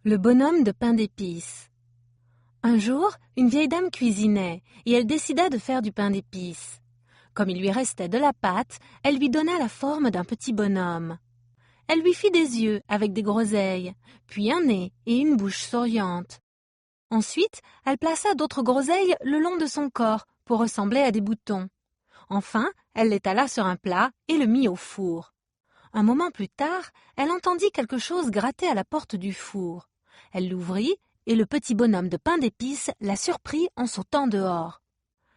Le bonhomme de pain d'épices. Un jour, une vieille dame cuisinait et elle décida de faire du pain d'épices. Comme il lui restait de la pâte, elle lui donna la forme d'un petit bonhomme. Elle lui fit des yeux avec des groseilles, puis un nez et une bouche souriante. Ensuite, elle plaça d'autres groseilles le long de son corps pour ressembler à des boutons. Enfin, elle l'étala sur un plat et le mit au four. Un moment plus tard, elle entendit quelque chose gratter à la porte du four. Elle l'ouvrit et le petit bonhomme de pain d'épices la surprit en sautant dehors.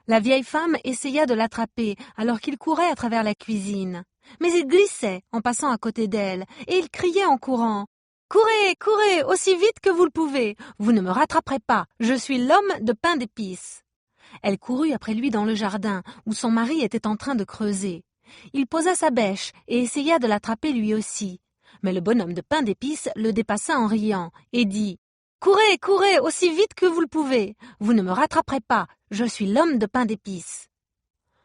La vieille femme essaya de l'attraper alors qu'il courait à travers la cuisine. Mais il glissait en passant à côté d'elle et il criait en courant. « Courez, courez, aussi vite que vous le pouvez. Vous ne me rattraperez pas, je suis l'homme de pain d'épices. » Elle courut après lui dans le jardin où son mari était en train de creuser. Il posa sa bêche et essaya de l'attraper lui aussi. Mais le bonhomme de pain d'épices le dépassa en riant et dit « Courez, courez, aussi vite que vous le pouvez. Vous ne me rattraperez pas, je suis l'homme de pain d'épices. »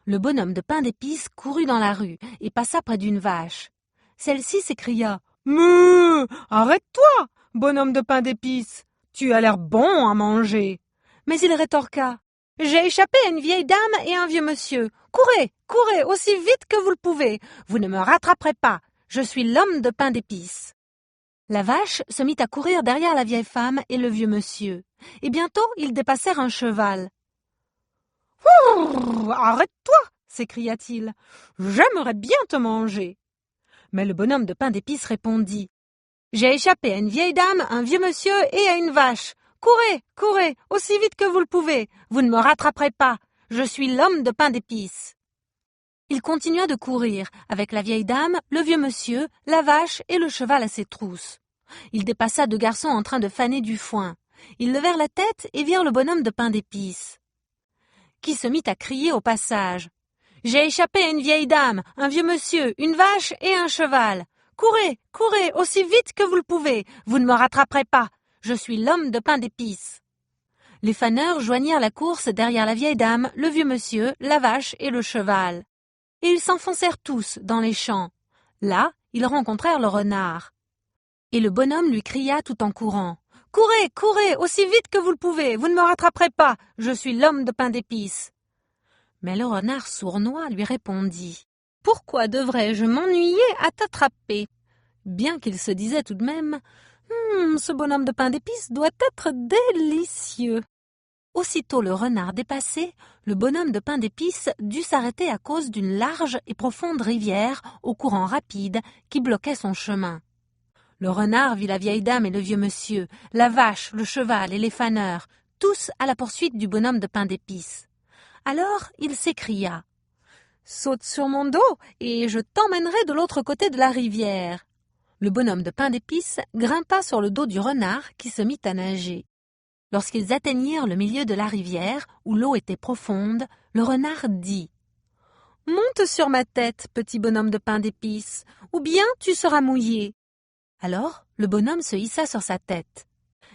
Le bonhomme de pain d'épices courut dans la rue et passa près d'une vache. Celle-ci s'écria « Meuh, arrête-toi, bonhomme de pain d'épices, tu as l'air bon à manger. » Mais il rétorqua « J'ai échappé à une vieille dame et un vieux monsieur. Courez, courez, aussi vite que vous le pouvez. Vous ne me rattraperez pas, je suis l'homme de pain d'épices. » La vache se mit à courir derrière la vieille femme et le vieux monsieur, et bientôt ils dépassèrent un cheval. « Arrête-toi » s'écria-t-il, « j'aimerais bien te manger. » Mais le bonhomme de pain d'épices répondit « J'ai échappé à une vieille dame, un vieux monsieur et à une vache. Courez, courez, aussi vite que vous le pouvez, vous ne me rattraperez pas, je suis l'homme de pain d'épices. » Il continua de courir, avec la vieille dame, le vieux monsieur, la vache et le cheval à ses trousses. Il dépassa deux garçons en train de faner du foin. Ils levèrent la tête et virent le bonhomme de pain d'épices, qui se mit à crier au passage. « J'ai échappé à une vieille dame, un vieux monsieur, une vache et un cheval. Courez, courez, aussi vite que vous le pouvez, vous ne me rattraperez pas, je suis l'homme de pain d'épices. » Les faneurs joignirent la course derrière la vieille dame, le vieux monsieur, la vache et le cheval. Et ils s'enfoncèrent tous dans les champs. Là, ils rencontrèrent le renard. Et le bonhomme lui cria tout en courant. « Courez, courez, aussi vite que vous le pouvez, vous ne me rattraperez pas, je suis l'homme de pain d'épices. » Mais le renard sournois lui répondit. « Pourquoi devrais-je m'ennuyer à t'attraper ?» Bien qu'il se disait tout de même « Ce bonhomme de pain d'épices doit être délicieux. » Aussitôt le renard dépassé, le bonhomme de pain d'épices dut s'arrêter à cause d'une large et profonde rivière au courant rapide qui bloquait son chemin. Le renard vit la vieille dame et le vieux monsieur, la vache, le cheval et les faneurs, tous à la poursuite du bonhomme de pain d'épices. Alors il s'écria « Saute sur mon dos et je t'emmènerai de l'autre côté de la rivière. » Le bonhomme de pain d'épices grimpa sur le dos du renard qui se mit à nager. Lorsqu'ils atteignirent le milieu de la rivière, où l'eau était profonde, le renard dit « Monte sur ma tête, petit bonhomme de pain d'épices, ou bien tu seras mouillé. » Alors le bonhomme se hissa sur sa tête.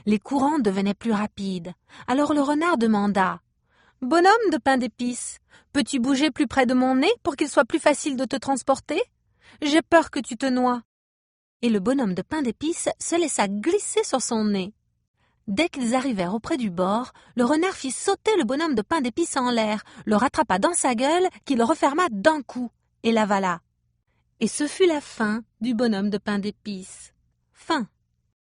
Les courants devenaient plus rapides. Alors le renard demanda « Bonhomme de pain d'épices, peux-tu bouger plus près de mon nez pour qu'il soit plus facile de te transporter? J'ai peur que tu te noies. » Et le bonhomme de pain d'épices se laissa glisser sur son nez. Dès qu'ils arrivèrent auprès du bord, le renard fit sauter le bonhomme de pain d'épices en l'air, le rattrapa dans sa gueule, qu'il referma d'un coup, et l'avala. Et ce fut la fin du bonhomme de pain d'épices. Fin.